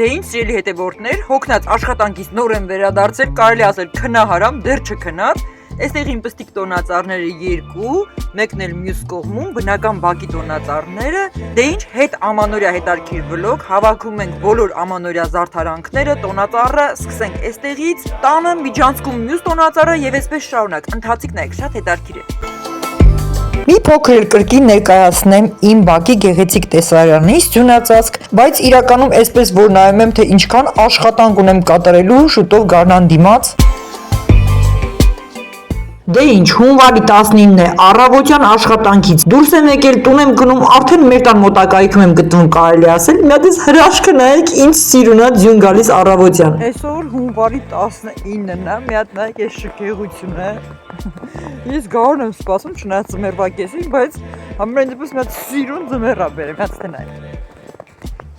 Դե ինչ սիրելի հետևորդներ, հոգնած աշխատանքից նոր եմ վերադարձել, կարելի ասել քնահարամ, դեռ չքնած։ Այստեղ իմ պստիկ տոնածառները երկու, մեկն էլ մյուս կողմում, բնական բակի տոնածառները։ Դե ինչ, հետ ամանորյա հետարքիր վլոգ, հավաքում ենք բոլոր ամանորյա զարդարանքները, տոնածառը, սկսենք այստեղից, տանը միջանցքում մյուս տոնածառը եւ այսպես շարունակ։ Ընթացիկ նայեք, շատ հետարքիր է։ Մի փոքր կրկին ներկայացնեմ իմ բակի գեղեցիկ տեսարանի սյունածածկ, բայց իրականում այսպես որ նայում եմ, թե ինչքան աշխատանք ունեմ կատարելու, շուտով գարնան դիմաց։ Դե ինչ, հունվարի 19-ն է, առավոտյան աշխատանքից դուրս եմ եկել, տուն եմ գնում, արդեն մեր տան մոտակայքում եմ գտնվում, կարելի ասել, մի հատ էս հրաշքը նայեք, ինչ սիրուն է ձյուն գալիս առավոտյան։ Այսօր հունվարի 19-ն է, մի հատ նայեք այս շքեղությունը։ Ես գարուն եմ սպասում, չնայած ձմեռվա կեսին, բայց ամեն դեպս մի հատ սիրուն ձմեռ է բերեմ, հատ նայեք։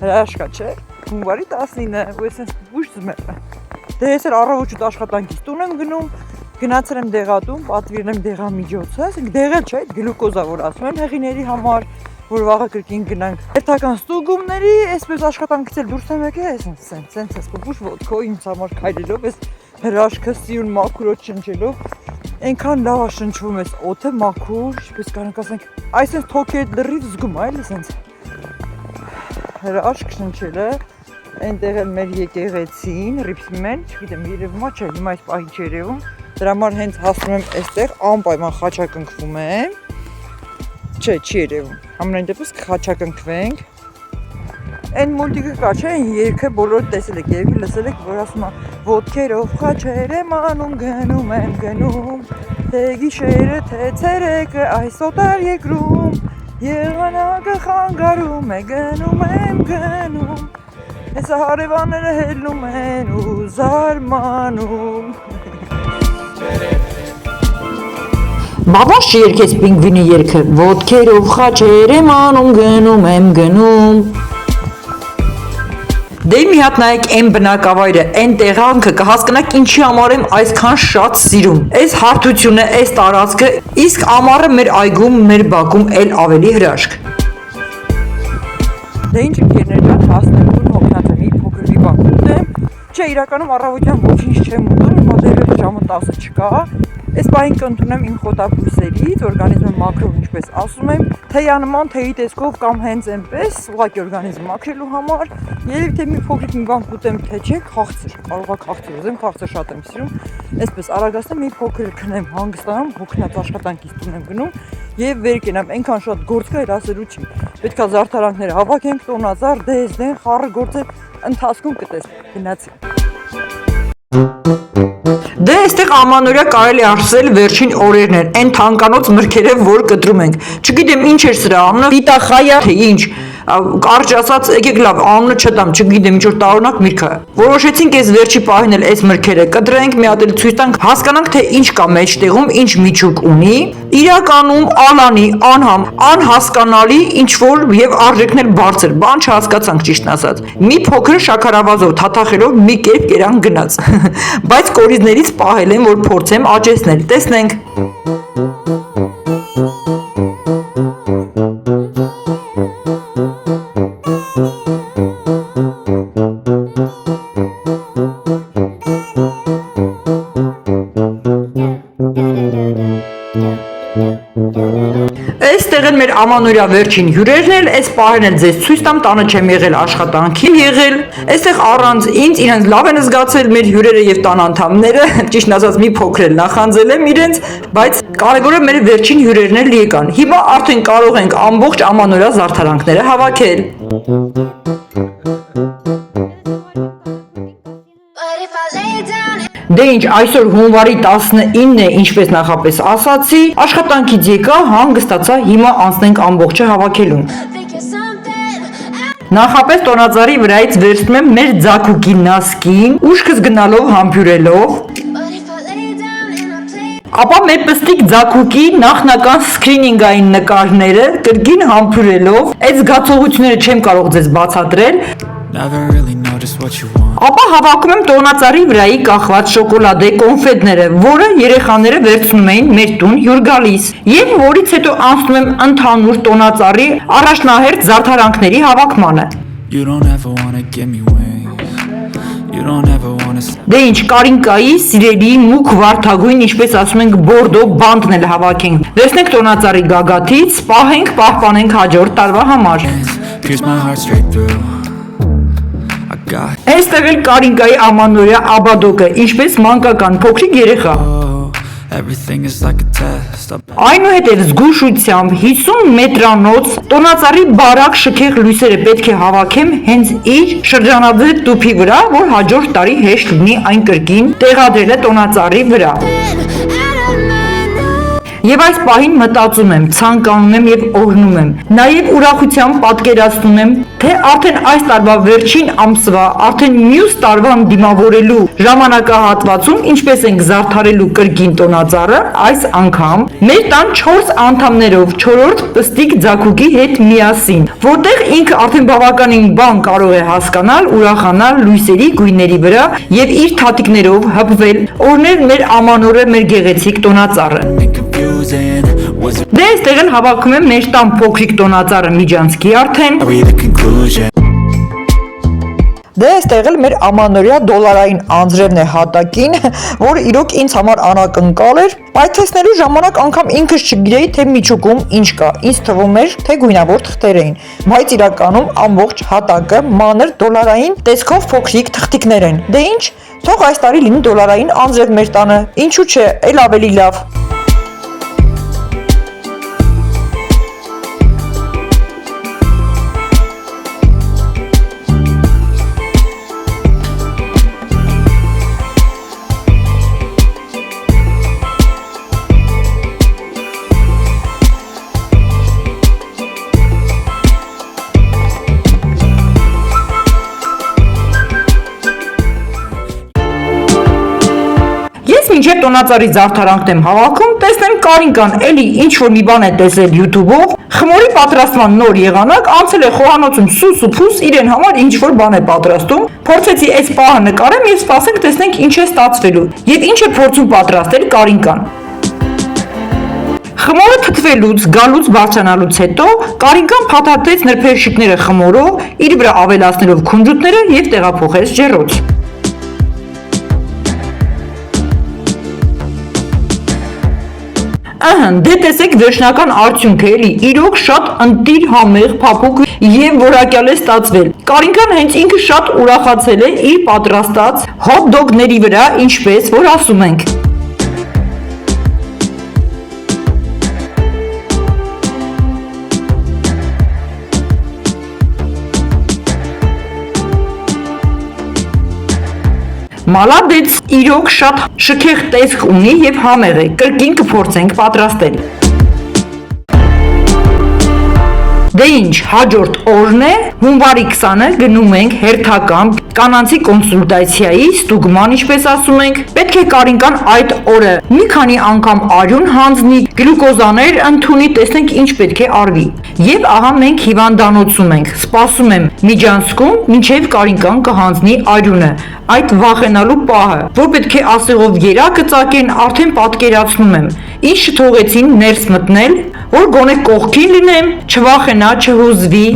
Հրաշքա չէ, հունվարի 19-ը, ու այսպես ուշ ձմեռ է։ Դե ես էլ առավոտ աշխատանքից տուն եմ գնում, գնացել եմ դեղատուն, պատվիրել եմ դեղամիջոցը, ասենք դեղել չէ, այդ գլուկոզա որ ասում եմ հեղիների համար, որ վաղը կրկին գնանք հերթական ստուգումների, այսպես աշխատանքից էլ դուրս եմ եկել, սենց պուշ ոտքով ինձ համար քայլելով, այս հրաշքը սիրուն մաքուրոտ շնչելով, այնքան լավ է շնչվում այս օդը մաքուր, ինչպես կարանք ասենք, այսպես թոքերդ լրիվ զգում է, էլի սենց հրաշք շնչելը, այնտեղ էլ մեր եկեղեցին, ռիփսմեն, չգիտեմ, երևում է, չէ, հիմա այս պահին չերևում, դրա համար հենց հասնում եմ այստեղ, անպայման խաչակնքվում եմ, չէ, չի երևում, ամեն դեպս կխաչակնքվենք, այն մուլտիկը կա, չէ, այն երգը բոլորը տեսել եք, երևի լսել եք, որ ասում է ոտքերով խաչեր եմ անում, գնում եմ գնում, թե գիշերը, թե ցերեկը այս օտար երկրում, եղանակը խանգարում է, գնում եմ գնում, այս հարևանները հելնում են ու զարմանում։ Բաբաշ երգեց պինգվինի երգը, ոտքերով խաչեր եմ անում, գնում եմ գնում։ Դե մի հատ նայեք այն բնակավայրը, այն տեղանքը, կհասկանաք ինչի համար եմ այսքան շատ սիրում։ Այս հարթությունը, այս տարածքը, իսկ ամառը մեր այգում, մեր բակում էլ ավելի հրաշք։ Դե ինչ ընկերներ ջան, հասնելու հոգնած եմ, մի փոքր մի բան ուտեմ։ Չէ, իրականում առավոտյան ոչինչ չեմ ուտում, հիմա դեռ ժամը 10 չկա։ Այս պահին կընդունեմ իմ խոտաբույսերից, օրգանիզմը մաքրող, ինչպես ասում եմ, թեյանման, թեյի տեսքով կամ հենց այնպես, ուղղակի օրգանիզմը մաքրելու համար, երևի թե մի փոքրիկ մի բան կուտեմ, թե չէ, խաղցր, կարող է խաղցր ուզեմ, խաղցր շատ եմ սիրում, այսպես արագացնեմ, մի փոքր քնեմ, հանգստանամ, հոգնած աշխատանքից տուն եմ գնում եւ վեր կենամ, այնքան շատ գործ կա, իր ասելու չի։ Պետք է զարդարանքները հավաքենք, տոնածառ, դեն, խառը գործեր, ընթացքում կտեսնենք, գնացի։ Դե այստեղ ամանորյա կարելի ասել վերջին օրերն են, այն թանկանոց մրգերը, որ կտրում ենք։ Չգիտեմ ինչ էր սրա անունը, պիտախայա թե ինչ, կարճ ասած, եկեք լավ, անունը չտամ, չգիտեմ ինչ որ տարօրինակ միրգ է։ Որոշեցինք այս վերջի պահին էլ այս մրգերը կտրենք, մի հատ էլ ցույց տանք, հասկանանք թե ինչ կա մեջտեղում, ինչ միջուկ ունի։ Իրականում ալանի, անհամ, անհասկանալի ինչ որ եւ արժեքներ բարձր, բան չհասկացանք ճիշտն ասած։ Մի փոքր շաքարավազով թաթախելով մի կերպ կերան գնաց։ Բայց կորիզներից պահել եմ, որ փորձեմ աճեցնել, տեսնենք։ Այստեղ են մեր ամանորյա վերջին հյուրերն էլ, այս պահերն էլ ձեզ ցույց տամ, տանը չեմ եղել, աշխատանքի եղել։ Այստեղ առանց ինձ իրենց լավ են զգացել մեր հյուրերը եւ տան անդամները, ճիշտն ասած մի փոքր էլ նախանձել եմ իրենց, բայց կարևորը մեր վերջին հյուրերն էլ եկան։ Հիմա արդեն կարող ենք ամբողջ ամանորյա զարդարանքները հավաքել։ Դե ինչ, այսօր հունվարի 19-ն է, ինչպես նախապես ասացի, աշխատանքից եկա, հանգստացա, հիմա անցնենք ամբողջը հավաքելուն։ Նախապես տոնածառի վրայից վերցնում եմ մեր ձագուկի նասկին, ուշքս գնալով համբյուրելով։ Ապա մեր պստիկ ձագուկի նախնական սկրինինգային նկարները կրկին համբյուրելով, այդ զգացողությունները չեմ կարող ձեզ բացատրել։ Ապա հավաքում եմ տոնածառի վրայի կախված շոկոլադե կոնֆետները, որը երեխաները վերցնում էին մեր տուն հյուր գալիս, եւ որից հետո անցնում եմ ընդհանուր տոնածառի առաջնահերթ զարդարանքների հավաքմանը։ You don't ever wanna give me wings. You don't ever wanna stop. Դե ինչ Կարինկայի սիրելի մուկ վարդագույն, ինչպես ասում ենք, բորդո բանտն էլ հավաքենք։ Դեսնենք տոնածառի գագաթից, պահենք, պահպանենք հաջորդ տարվա համար։ Pierce my heart straight through. I got Այստեղ էլ Կարինկայի ամանորյա աբադոկը, ինչպես մանկական փոքրիկ երեխա։ everything is like a test. Այնուհետև զգուշությամբ 50 մետրանոց տոնածառի բարակ շքեղ լույսերը պետք է հավաքեմ հենց իր շրջանաձև տուփի վրա, որ հաջորդ տարի հեշտ լինի այն կրկին տեղադրելը տոնածառի վրա։ Եվ այս պահին մտածում եմ, ցանկանում եմ եւ օրհնում եմ։ Նաեւ ուրախությամբ պատկերացնում եմ, թե արդեն այս տարվա վերջին ամսվա, արդեն մյուս տարվան դիմավորելու ժամանակահատվածում ինչպես ենք զարդարելու կրկին տոնածառը, այս անգամ մեր տան 4 անդամներով 4-րդ պստիկ ձագուկի հետ միասին, որտեղ ինքը արդեն բավականին բան կարող է հասկանալ, ուրախանալ լույսերի, գույների վրա եւ իր թաթիկներով հպվել, օրներ մեր ամանորը, մեր գեղեցիկ տոնածառը։ Was it Դե այստեղ են հավաքում եմ մեր տան փոքրիկ տոնածառը միջանցքի արդեն։ the conclusion? Դե այստեղ էլ մեր ամանորյա դոլարային անձրևն է հատակին, որը իրոք ինձ համար անակնկալ էր։ Պայթեցնելու ժամանակ անգամ ինքս չգիտեի, թե միջուկում ինչ կա։ Ինձ թվում էր, թե գույնավոր թղթեր էին, բայց իրականում ամբողջ հատակը մանր դոլարային տեսքով փոքրիկ թղթիկներ են։ Դե ինչ, թող այս տարի լինի դոլարային անձրև մեր տանը։ Ինչու՞ չէ, էլ ավելի լավ։ Մինչև տոնածառի զարդարանքն եմ հավաքում, տեսնեմ Կարինկան էլի ինչ-որ մի բան է տեսել YouTube-ով, խմորի պատրաստման նոր եղանակ, անցել է խոհանոցում սուս ու փուս, իրեն համար ինչ-որ բան է պատրաստում, փորձեցի այս պահը նկարեմ եւ սպասենք տեսնենք ինչ է ստացվելու, եւ ինչ է փորձում պատրաստել Կարինկան։ Խմորը թթվելուց, գալուց բարձրանալուց հետո Կարինկան փաթաթեց նրբերշիկները խմորով, իր վրա ավելացնելով քունջուտները եւ տեղափոխեց ջեռոց։ Դե տեսեք վերջնական արդյունքը էլի, իրոք շատ ընտիր համեղ, փափուկ եւ որակյալ է ստացվել։ Կարինկան հենց ինքը շատ ուրախացել է իր պատրաստած հոթ դոգների վրա, ինչպես որ ասում ենք։ Մալադեց, իրոք շատ շքեղ տեսք ունի եւ համեղ է, կրկին կփորձենք պատրաստել։ Դե ինչ, հաջորդ օրն է, հունվարի 20-ը գնում ենք հերթական կանանցի կոնսուլտացիայի ստուգման, ինչպես ասում ենք, պետք է Կարինկան այդ օրը մի քանի անգամ արյուն հանձնի, գլյուկոզաներ ընդունի, տեսնենք ինչ պետք է արվի։ Եվ ահա մենք հիվանդանոցում ենք, սպասում եմ միջանցքում, մինչև Կարինկան կհանձնի արյունը, այդ վախենալու պահը, որ պետք է ասեղով երակը ծակեն, արդեն պատկերացնում եմ, ինչ չթողեցին ներս մտնել, որ գոնե կողքին լինեմ, չվախենա, չհուզվի։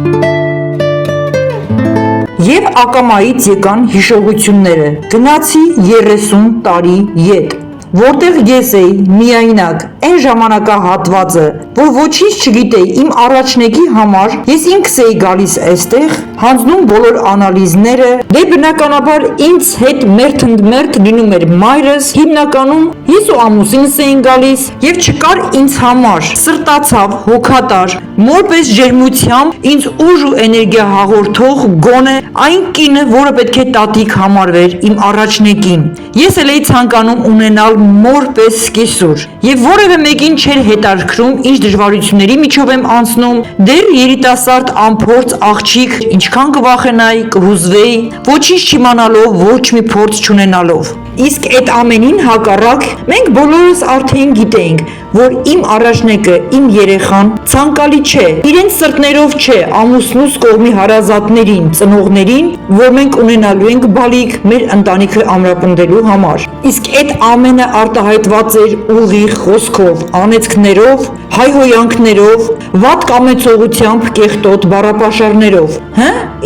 Եվ ակամայից եկան հիշողությունները, գնացի 30 տարի ետ, որտեղ ես էի միայնակ, այն ժամանակահատվածը, որ ոչինչ չգիտեի իմ առաջնեկի համար, ես ինքս էի գալիս այստեղ, հանձնում բոլոր անալիզները, դե բնականաբար ինձ հետ մերթ լինում էր մայրս, հիմնականում ես ու ամուսինս էին գալիս, եւ չկար ինձ համար, սրտացավ, հոգատար, մորպես ջերմությամբ ինձ ուժ ու էներգիա հաղորդող գոնե այն կինը, որը պետք է տատիկ համարվեր իմ առաջնեկին։ Ես էլ էի ցանկանում ունենալ մորպես կեսուր, եւ որևէ մեկին չէր հետաքրքրում ինչ դժվարությունների միջով եմ անցնում, դեռ երիտասարդ անփորձ աղջիկ, ինչքան կվախենայի, կհուզվեի, ոչինչ չիմանալով, ոչ մի փորձ չունենալով։ Իսկ այդ ամենին հակառակ մենք բոլորս արդեն գիտեինք, որ իմ առաջնեկը, իմ երեխան ցանկալի չէ, իրենց սրտներով չէ, ամուսնուս կողմի հարազատներին, ծնողներին, որ մենք ունենալու ենք բալիկ մեր ընտանիքը ամրապնդելու համար։ Իսկ այդ ամենը արտահայտված էր ուղիղ խոսքով, անեծքներով, հայհոյանքներով, վատ կամեցողությամբ կեղտոտ բառապաշարներով։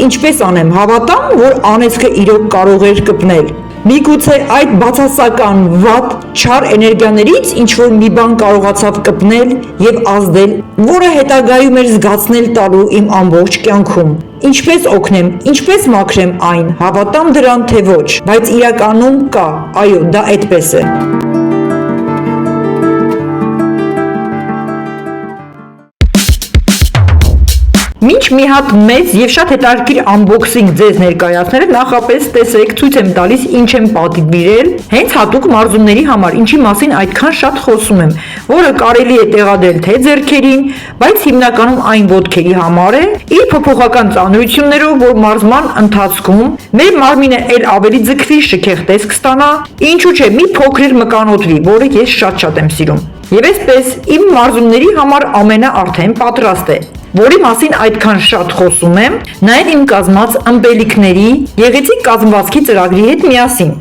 ինչպես անեմ, հավատամ, որ անեծքը իրոք կարող էր կպնել։ Միգուցե այդ բացասական վատ չար էներգիաներից ինչ որ մի բան կարողացավ կպնել եւ ազդել, որը հետագայում էր զգացնել տալու իմ ամբողջ կյանքում։ Ինչպես օգնեմ, ինչպես մաքրեմ այն, հավատամ դրան թե ոչ, բայց իրականում կա, այո, դա այդպես է։ Մինչ մի հատ մեծ եւ շատ հետաքրքիր unboxing ձեզ ներկայացնելը նախապես տեսեք, ցույց եմ տալիս ինչ եմ պատվիրել, հենց հատուկ մարզումների համար, ինչի մասին այդքան շատ խոսում եմ, որը կարելի է տեղադրել թե ձեռքերին, բայց հիմնականում այն ոտքերի համար է, իր փոփոխական ծանրություններով, որ մարզման ընթացքում մեր մարմինը ել ավելի ձգվի, շքեղ տեսք ստանա, ինչու՞ չէ, մի փոքր մկանոթվի, որը ես շատ եմ սիրում։ Եվ այսպես իմ մարզումների համար ամենը արդեն պատրաստ է, որի մասին այդքան շատ խոսում եմ, նաև իմ կազմած ըմպելիքների, գեղեցիկ կազմվածքի ծրագրի հետ միասին։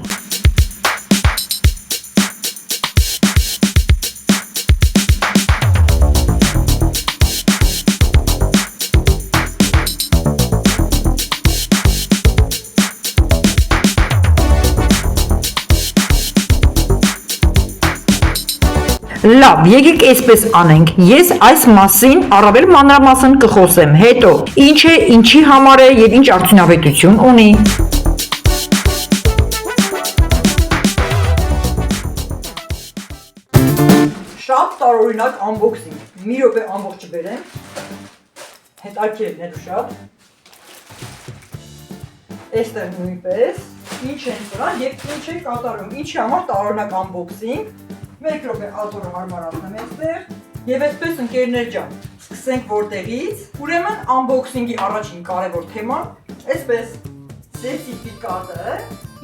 Լավ, եկեք այսպես անենք, ես այս մասին առավել մանրամասն կխոսեմ, հետո ինչ է, ինչի համար է եւ ինչ արդյունավետություն ունի։ Շատ տարօրինակ unboxing, մի րոպե ամբողջը բերեմ, հետաքրքիր է շատ, այստեղ նույնպես, ինչ են սրան եւ ինչ է կատարում, ինչի համար տարօրինակ unboxing, մեկ րոպե աթորը հարմարացնեմ այստեղ եւ այսպես ընկերներ ջան, սկսենք որտեղից։ Ուրեմն unboxing-ի առաջին կարևոր թեման, այսպես սերտիֆիկատը,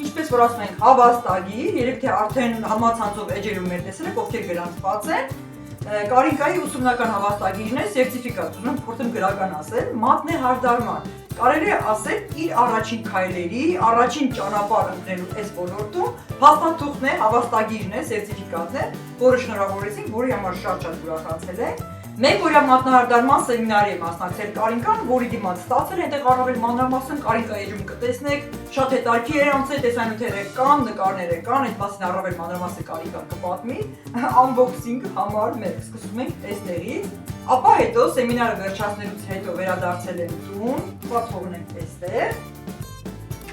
ինչպես որ ասում ենք, հավաստագիր, երբ թե արդեն համացանցով էջերում մեր տեսել եք, ովքեր գրանցված են, Կարինկայի ուսումնական հավաստագիրն է, սերտիֆիկատ, ուզում փորձեմ գրական ասել, մատն է հարդարման։ Կարելի է ասել իր առաջին քայլերի, առաջին ճանապարհ ընկնելու այս ոլորտում փաստաթուղթն է, հավաստագիրն է, սերտիֆիկատն է, որը շնորհավորեցինք, որի համար շատ ուրախացել ենք։ Մենք օրյա մատնահարդարման սեմինարի եմ մասնակցել Կարինկան, որի դիմաց ստացել այնտեղ առավել մանրամասն Կարինկայի էջում կտեսնեք, շատ հետաքրքիր էր անցել, տեսանյութեր կան, նկարներ կան, այդ մասին առավել մանրամասն Կարինկան կպատմի, unboxing համար մենք սկսում ենք այստեղից, ապա հետո սեմինարը վերջացնելուց հետո վերադարձել եմ տուն, թողնենք այստեղ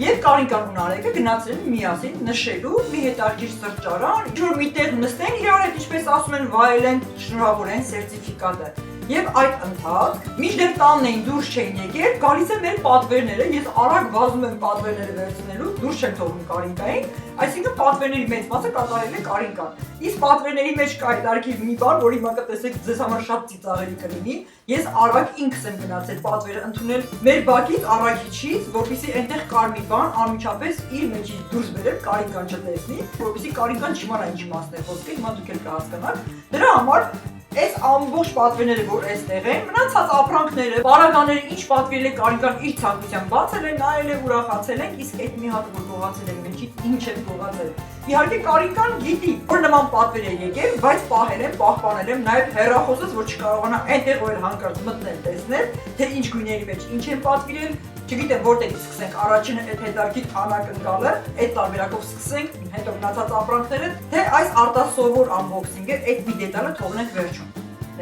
Եվ Կարինկան ու Նարեկը գնացել են միասին նշելու մի հետաքրքիր սրճարան, ինչ-որ միտեղ նստեն իրար հետ, ինչպես ասում են, վայելեն, շնորհավորեն սերտիֆիկատը։ Եվ այդ ընթացք, մինչդեռ տանն էին դուրս չէին եկել, գալիս են մեր պատվերները, ես արագ վազում եմ պատվերները վերցնելու, դուրս չեմ թողնում Կարինկային, այսինքն պատվերների մեծ մասը կատարել է Կարինկան։ Իսկ պատվերների մեջ կա հետաքրքիր մի բան, որ հիմա կտեսեք ձեզ համար շատ ծիծաղելի կլինի, ես արագ ինքս եմ գնացել պատվերը ընդունել մեր բակից առաքիչից, որպեսզի այնտեղ կար մի բան, անմիջապես իր մեջից դուրս բերել Կարինկան չտեսնի, որպեսզի Կարինկան չիմանա ինչի մասն է խոսքը, հիմա դուք էլ կհասկանաք։ Դրա համար Այս ամբողջ պատվերները, որ այստեղ են, մնացած ապրանքները, պարագաները, ինչ պատվիրել է Կարինկան իր ցանկությամբ բացել են, նայել է, ուրախացել ենք, իսկ այդ մի հատ որ գողացել են մեջից, ինչ է գողացել։ Իհարկե Կարինկան գիտի, որ նման պատվեր է եկել, բայց պահել եմ, պահպանել եմ, նաև հեռախոսս, որ չկարողանա այնտեղ որ հանկարծ մտնել, տեսնել, թե ինչ գույների մեջ ինչ են պատվիրել, չգիտեմ որտեղից սկսենք, առաջինը այդ հետաքրքիր անակնկալը, այդ տարբերակով սկսենք, հետո մնացած ապրանքները, թե այս արտասովոր unboxing-ը, այդ մի դետալը թողնենք վերջում։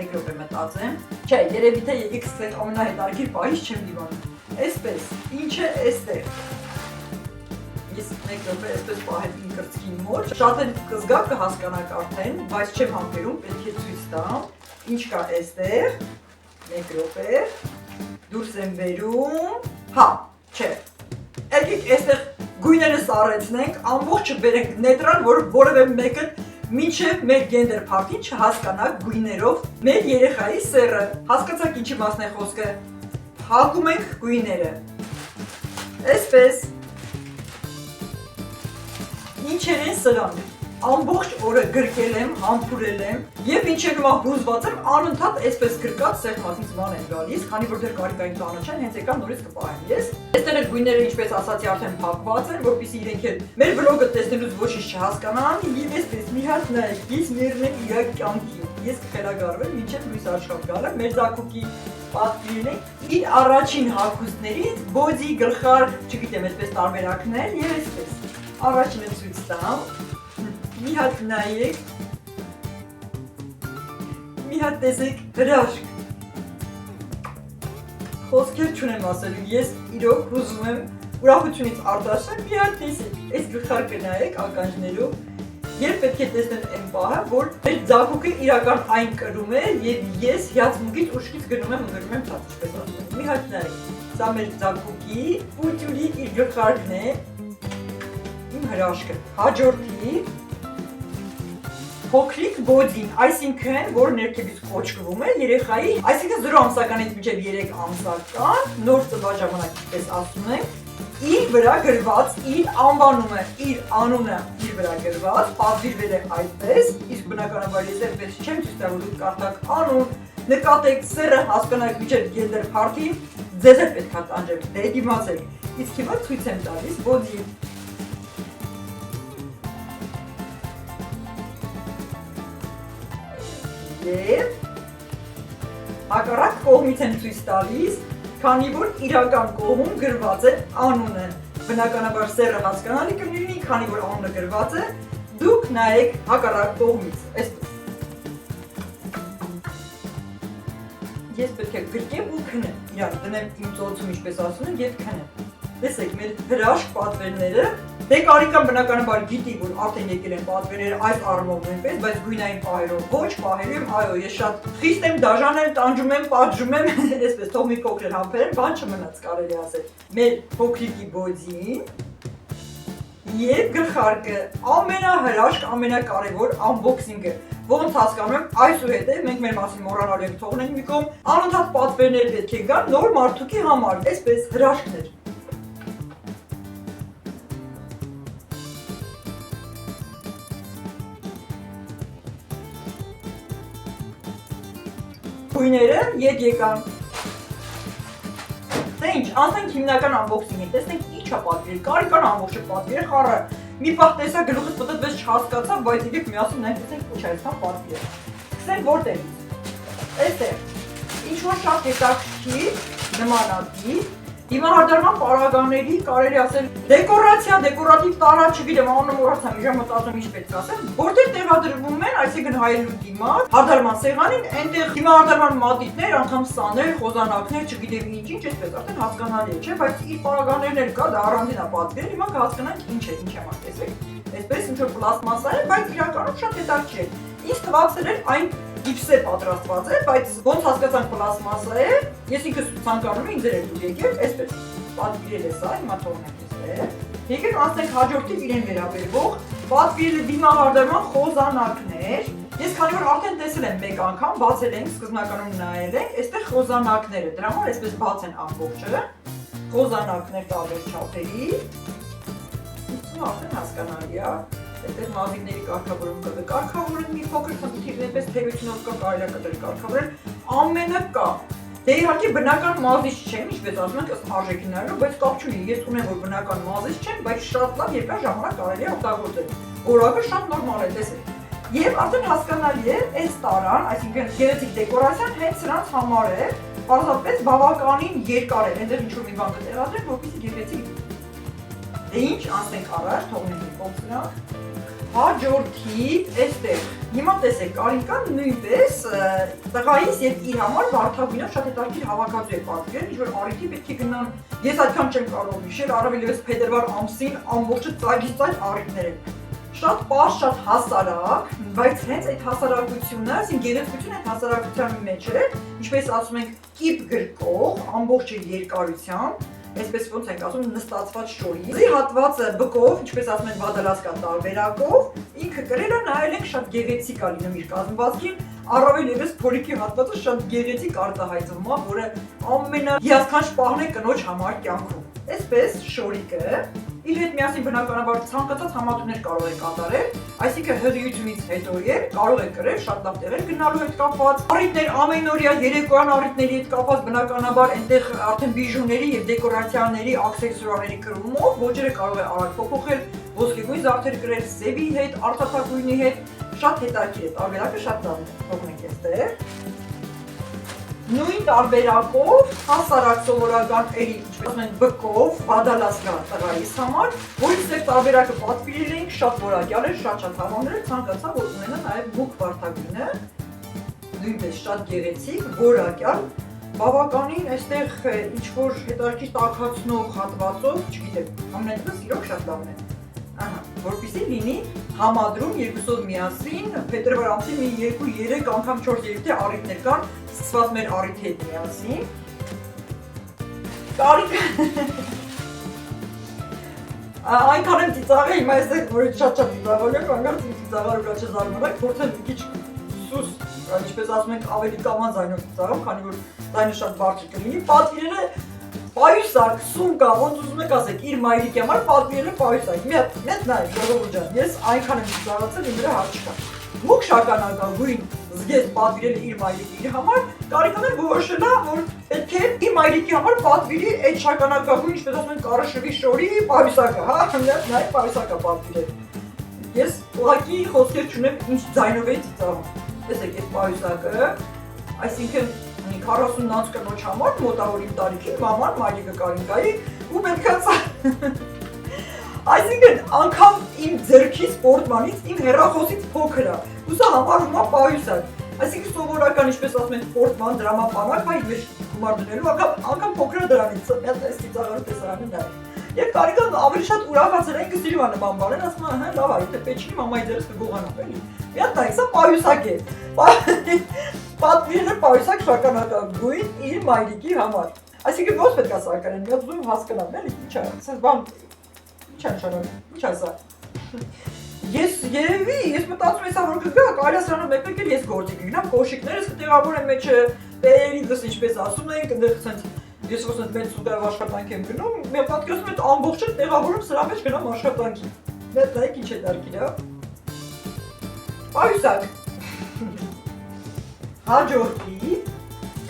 Մեկ րոպե մտածեմ։ Չէ, երևի թե եկեք սկսենք ամենահետաքրքիր պահից չեմ դիվանում։ Այսպես, ինչ է այստեղ։ Ես մեկ րոպե այսպես պահել իմ կրծքին մոտ։ Շատ էլ կզգաք կհասկանաք արդեն, բայց չեմ համբերում, պետք է ցույց տամ։ Ինչ կա այստեղ։ Մեկ րոպե։ Դուրս եմ բերում։ Հա, չէ։ Եկեք այստեղ գույները սառեցնենք, ամբողջը բերենք նեյտրալ, որ որևէ մեկը մինչև մեր գենդեր փարթին չհասկանաք գույներով մեր երեխայի սեռը։ Հասկացաք ինչի մասն է խոսքը։ Փակում ենք գույները։ Այսպես։ Ինչեր են սրան։ Ամբողջ օրը գրկել եմ, համբուրել եմ եւ ինչեր նոմա հուզված եմ, անընդհատ այսպես գրկած սեղմածից ման են գալիս, քանի որ դեռ Կարինկային տանը չեն, հենց եկան նորից կպահեմ ես։ Այստեղ էլ գույները ինչպես ասացի արդեն փակված են, որպեսզի իրենք էլ մեր վլոգը տեսնելուց ոչինչ չհասկանան եւ այսպես մի հատ նայեք, ես մերն եմ իր կյանքին։ Ես կխելագարվեմ մինչև լույս աշխատ գալը, մեր զակուկի պատվիրն ենք իր առաջին հագուստներից բոդի, գլխար, չգիտեմ, այդպես տարբերակներ եւ այսպես։ Առաջինը ցույց տամ։ Մի հատ նայեք։ Մի հատ տեսեք հրաշք։ Խոսքեր չունեմ ասելու, ես իրոք ուզում եմ ուրախությունից արտասեմ, մի հատ տեսեք, այս գլխարկը նայեք ականջներով, երբ պետք է տեսնեմ այն պահը, որ մեր ձագուկը իրական այն կրում է և ես հիացմունքից ուշքից գնում եմ ցած, չպես ասում, մի հատ նայեք, սա մեր ձագուկի, պուտյուրի իր գլխարկն է, իմ հրաշքը, հաջորդի, փոքրիկ բոդին, այսինքն, որ ներքևից կոչկվում է երեխայի, այսինքն 0 ամսականից մինչև 3 ամսական, նոր ծնված ժամանակ պես ասում ենք, իր վրա գրված, իր անվանումը, իր անունը իր վրա գրված, պատվիրվել է այդպես, իսկ բնականաբար ես այդպես չեմ ցույց տալու դուք կարդաք անուն, նկատեք սերը հասկանաք մինչև գենդեր փարթի, ձեզ էլ պետք է տանջեմ, դե դիմացեք, իսկ հիմա ցույց եմ տալիս բոդի։ Եվ հակառակ կողմից եմ ցույց տալիս, քանի որ իրական կողմում գրված է անունը։ Բնականաբար սերը հասկանալի կլինի, քանի որ անունը գրված է, դուք նայեք հակառակ կողմից, այսպես։ Ես պետք է գրկեմ ու քնեմ, իրար դնեմ իմ ծոցում ինչպես ասում են և քնեմ։ Տեսեք, մեր հրաշք պատվերները, դե կարիկան բնականաբար գիտի, որ արդեն եկել են պատվերները այս առումով նույնպես, բայց գույնային պահերով ոչ պահելու եմ, այո, ես շատ խիստ եմ, դաժան եմ, տանջում եմ, պատժում եմ, այսպես թող մի փոքր համբերեմ, բան չմնաց կարելի ասել։ Մեր փոքրիկի բոդին և գլխարկը ամենահրաշք, ամենակարևոր անբոքսինգը, ոնց հասկանում եմ, այսուհետև մենք մեր մասին մոռանալու ենք թողնենք մի կողմ, անընդհատ պատվերներ պետք է գան նոր մարդուկի համար, այսպես հրաշքներ։ Գույները ետ եկան։ Դե ինչ, անցնենք հիմնական անբոքսինգին, տեսնենք ինչ է պատվիրել, կարիկան ամբողջը պատվիրել, խառը մի պահ տեսա գլուխս պտտվեց չհասկացա, բայց իրեք միասին նայենք տեսնենք ինչ է այսքան պատվիրել։ Սկսենք որտեղից։ Այստեղ, ինչ-որ շատ հետաքրքիր, նմանատիպ, դիմահարդարման պարագաների, կարելի ասել դեկորացիա, դեկորատիվ տարա, չգիտեմ, անունը մոռացա, մի ժամ մտածում ինչ պետք է ասեմ, որտեղ տեղադրվում են, այսինքն հայելու դիմաց, հարդարման սեղանին, այնտեղ դիմահարդարման մատիտներ, անգամ սաներ, խոզանակներ, չգիտեմ ինչ, այսպես արդեն հասկանալի է, չէ, բայց իր պարագաներն էլ կա, դա առանձին է պատվիրել, հիմա կհասկանանք ինչ է, տեսեք, այսպես ինչ-որ պլաստմասա է, բայց իրականում շատ հետաքրքիր է։ Ինձ թվացել էր այն գիպսե պատրաստված է, բայց ոնց հասկացանք պլաստմասա է, ես ինքս ցանկանում եմ ինձ էլ դուր եկեք, այսպես պատվիրել է սա, հիմա թողնենք այստեղ։ Եկեք անցնենք հաջորդին իրեն վերաբերվող պատվիրել դիմահարդարման խոզանակներ։ Ես քանի որ արդեն տեսել եմ մեկ անգամ, բացել ենք, սկզբնականում նայել ենք, այստեղ խոզանակները, դրա համար այսպես բաց են ամբողջը, խոզանակներ տարբեր չափերի։ Իսկ արդեն հասկանալի է։ Այդտեղ մազիկների կարգավորում կա, կարգավորել մի փոքր խնդիրներ պես թերությունով կա, կարելի է կտրել կարգավորել, ամենը կա։ Դե իհարկե բնական մազիչ չեն, ինչպես ասում ենք, ըստ արժեքիններով, բայց կապ չունի, ես ունեմ որ բնական մազիչ չեն, բայց շատ լավ երկար ժամանակ կարելի է օգտագործել։ Որակը շատ նորմալ է, տեսեք։ Եվ արդեն հասկանալի է, այս տարան, այսինքն գեղեցիկ դեկորացիան հենց սրանց համար է, պարզապես բավականին երկար է, այնտեղ ինչ-որ մի բան կտեղադրենք, որպեսզի գեղեցիկ։ Դե ինչ, անցնենք առաջ, թողնենք մի փոքր սրանք։ Հաջորդի, այստեղ, հիմա տեսեք, կարիկան նույնպես տղայիս և իր համար վարդագույնով շատ հետաքրքիր հավաքածու է պատվիրել, ինչ-որ առիթի պետք է գնան, ես այդքան չեմ կարող հիշել, առավել ևս փետրվար ամսին ամբողջը ծագից ծագ առիթներ են։ Շատ պարզ, շատ հասարակ, բայց հենց այդ հասարակությունը, այսինքն գեղեցկությունը այդ հասարակության մեջ է, ինչպես ասում ենք, կիպ գրկող, ամբողջը երկարությամբ, այսպես ոնց ենք ասում, նստացված շորի։ Զի հատվածը բկով, ինչպես ասում են բադալասկա տարբերակով, ինքը կրել է նայել ենք շատ գեղեցիկ է լինում իր կազմվածքին, առավել ևս փորիկի հատվածը շատ գեղեցիկ արտահայտվում է, որը ամենահիասքանչ պահն է կնոջ համար կյանքում։ Այսպես շորիկը իր հետ միասին բնականաբար ցանկացած համադրումներ կարող է կատարել, այսինքն հղիությունից հետո էլ կարող է կրել շատ լավ տեղեր գնալու հետ կապված, առիթներ ամենօրյա երեկոյան առիթների հետ կապված բնականաբար այնտեղ արդեն բիժուների եւ դեկորացիաների, աքսեսուարների կրումով ոճերը կարող է արագ փոփոխել, ոսկեգույն զարդեր կրել սևի հետ, արծաթագույնի հետ, շատ հետաքրքիր է, տարբերակը շատ լավ է, թողնենք այստեղ։ նույն տարբերակով հասարակ սովորական էլի, ինչպես ասում են, բկով, բադալասկա տղայիս համար, որից այդ տարբերակը պատվիրել էինք, շատ որակյալ էր, շատ հավաններ, ցանկացա որ ունենա նաև մուգ վարդագույնը, նույնպես շատ գեղեցիկ, որակյալ, բավականին այստեղ ինչ-որ հետաքրքիր տաքացնող հատվածով, չգիտեմ, ամենևս իրոք շատ լավն է, որպեսզի լինի համադրում երկուսով միասին, փետրվար ամսի մի 2-3 անգամ 4 երեթե առիթներ կան, սկսված մեր առիթի հետ միասին։ Կարիք այնքան եմ ծիծաղել, հիմա այստեղ որ շատ ծիծաղել եմ, անգամ ծիծաղալ ու չէ զարմանալ, փորձել մի քիչ սուս, ինչպես ասում ենք, ավելի կաման ձայնով ծիծաղեմ, քանի որ ձայնը շատ բարձր կլինի, պատվիրել է պայուսակ, սումկա, ոնց ուզում եք ասեք, իր մայրիկի համար պատվիրել է պայուսակ, մի հատ նայեք, ժողովուրդ ջան, ես այնքան եմ ծիծաղացել, իմ վրա հարց չկա։ Մուգ շագանակագույն զգեզ պատվիրել է իր մայրիկի իր համար, կարիք ուներ որոշել է, որ պետք է իր մայրիկի համար պատվիրի այդ շագանակագույն, ինչպես ասում են, կարաշվի շորի պայուսակը, հա, նայեք պայուսակը պատվիրել։ Ես ուղղակի խոսքեր չունեմ, ինչ ձայնով էի ծիծաղում։ Տեսեք, այդ պայուսակը, այսինքն 40-ից կնոջ համար մոտավոր իմ տարիքի մաման մայրիկը Կարինկայի ու պետքացա այսինքն անգամ իմ ձեռքից պորտմանից իմ հեռախոսից փոքր է ու սա համարվում է պայուսակ այսինքն սովորական ինչպես ասում են պորտման դրամապանակ հայ մեր գումար դնելու անգամ փոքր է դրանից մեծ էս ծիծաղալու տեսարանը դա Եվ Կարիկան ավելի շատ ուրախացել են կսիրում է նման բաներ, ասում է, հա, լավ է, եթե պետք չի մամայի ձերս կգողանա, էլի։ Մի հատ նայեք, սա պայուսակ է։ Պատվիրել է պայուսակ շագանակագույն իր մայրիկի համար։ Այսինքն ո՞նց պետք է սարքանեն, մի հատ ուզում հասկանամ, էլի, ի՞նչ է, ասես բան, ի՞նչ է նշանակում, ի՞նչ է սա։ Ես երևի, ես մտածում եմ, որ կգա, կարելի է սրանով մեկ-մեկ էլ ես գործի կգնամ, կոշիկներս կտեղավորեմ մեջը, տերերիդս ինչպես ասում ենք, այնտեղ ցենց ես ոսնց մեծ սուտայով աշխատանք եմ գնում, մի պատկերացնում եմ ամբողջը տեղավորում սրա մեջ գնամ աշխատանքի։ Մեծ նայեք ինչ է դարքին, հա։ Պայուսակ։ Հաջորդի,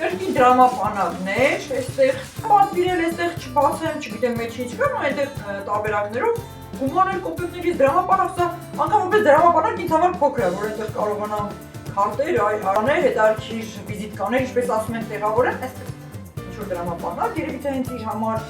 կրկին դրամապանակներ, այստեղ պատվիրել, այստեղ չբացեմ, չգիտեմ մեջից կան, այնտեղ տարբերակներով գումարել կոմպյուտերից դրամապանակ, սա անգամ որպես դրամապանակ ինձ համար փոքր է, որ այնտեղ կարողանամ քարտեր, արաներ, հետարքիր վիզիտկաներ, ինչպես ասում են տեղավորեմ, այստեղ դրամապանակ, երևի թե հենց իր համար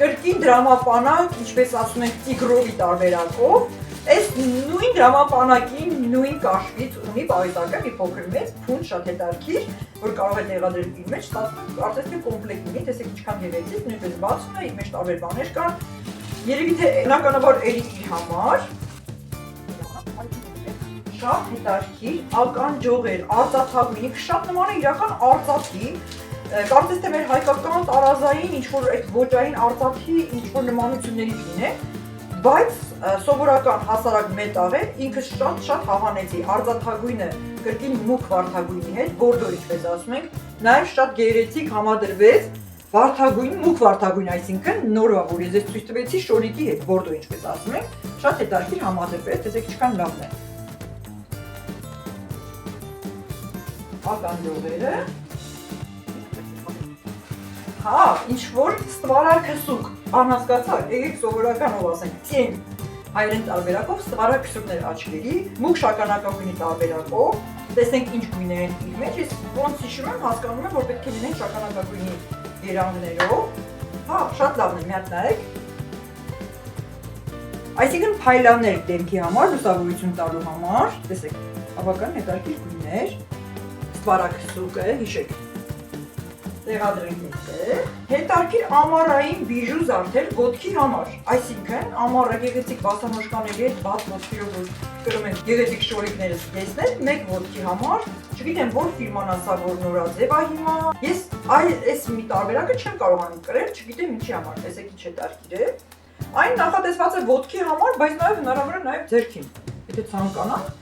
կրկին դրամապանակ, ինչպես ասում ենք տիգրովի տարբերակով, այս նույն դրամապանակին, նույն կաշվից ունի պայուսակը մի փոքր մեծ, փունջ շատ հետարքիր, որ կարող է տեղադրել իր մեջ, ստացվում է արդեն թե կոմպլեկտ ունի, տեսեք ինչքան գեղեցիկ, նույնպես բացում է, իր մեջ տարբեր բաներ կան, երևի թե բնականաբար էլի իր համար, շատ հետարքիր, ականջողեր, արծաթագույնի, շատ նման է իրական արծաթի, կարծես թե մեր հայկական տարազային ինչ-որ այդ ոճային արծաթի ինչ-որ նմանությունների լինեն, բայց սովորական հասարակ մետաղ է, ինքը շատ հավանեցի, արծաթագույնը կրկին մուգ վարդագույնի հետ, բորդո ինչպես ասում ենք, նաև շատ գեղեցիկ համադրվեց վարդագույն, մուգ վարդագույն, այսինքն նորվա, որ ես ցույց տվեցի շորիկի հետ, բորդո ինչպես ասում ենք, շատ հետարքիր համադրվեց, տեսեք ինչքան լավն է։ Ականջողերը Հա, ինչ-որ ստվարաքսուկ, անհասկացար, եկեք սովորականով ասենք, տեն հայերեն տարբերակով ստվարաքսուկներ աչքերի, մուգ շագանակագույնի տարբերակով, տեսնենք ինչ գույներ են իր մեջ, ես ոնց հիշում եմ, հասկանում եմ, որ պետք է լինեն շագանակագույնի երանգներով, հա, շատ լավն է, մի հատ նայեք, այսինքն փայլաններ դեմքի համար, լուսավորություն տալու համար, տեսեք, բավական հետարքիր գույներ, ստվարաքսուկը, հիշեք, տեղադրենք այդտեղ, հետարքիր ամառային բիժու զարդեր ոտքի համար, այսինքն ամառը գեղեցիկ բասանոշկաների հետ բաց ոտքերով որ կրում ենք գեղեցիկ շորիկներս տեսնել, մեկ ոտքի համար, չգիտեմ որ ֆիրման ասա որ նորաձև է հիմա, ես այս մի տարբերակը չեմ կարողանում կրել, չգիտեմ ինչի համար, տեսեք ինչ հետարքիր է, այն նախատեսված է ոտքի համար, բայց նաև հնարավոր է նաև ձեռքին, եթե ցանկանանք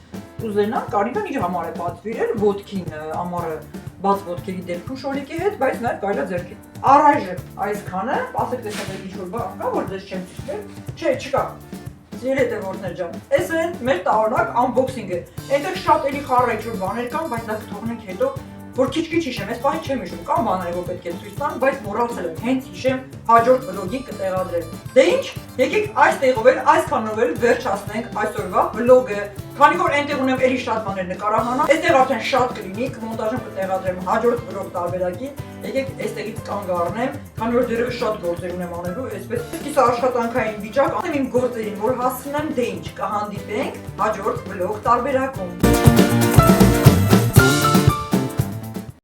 ուզենանք, կարիքան իր համար է պատվիրել ոտքին ամառը բաց ոտքերի դեպքում շորիկի հետ, բայց նաև կարելի է ձեռքին։ Առայժմ այսքանը, ասեք տեսեք ինչ-որ բան կա, որ ձեզ չեմ ցույցել։ Չէ, չկա։ Սիրելի հետևորդներ ջան, այս է մեր տարօրինակ անբոքսինգը։ Այնտեղ շատ էլի խառը ինչ-որ բաներ կան, բայց դա կթողնենք հետո, որ քիչ-քիչ հիշեմ, այս բանը չեմ հիշում, կան բաներ, որ պետք է ցույց տան, բայց մոռացել եմ, հենց հիշեմ հաջորդ վլոգի կտեղադրեմ։ Դե ինչ, եկեք այս տեղով էլ, այսքանով էլ վերջացնենք այսօրվա վլոգը։ Քանի որ այնտեղ ունեմ էլի շատ բաներ նկարահանա, այստեղ արդեն շատ կլինի, մոնտաժում կտեղադրեմ հաջորդ վլոգ տարբերակին։ Եկեք այստեղից կանգ առնեմ, քանի որ դեռևս շատ գործեր ունեմ անելու, այսպես իսկ աշխատանքային վիճակ անեմ իմ գործերին, որ հասցնեմ դե ինչ կհանդիպենք հաջորդ վլոգ տարբերակում։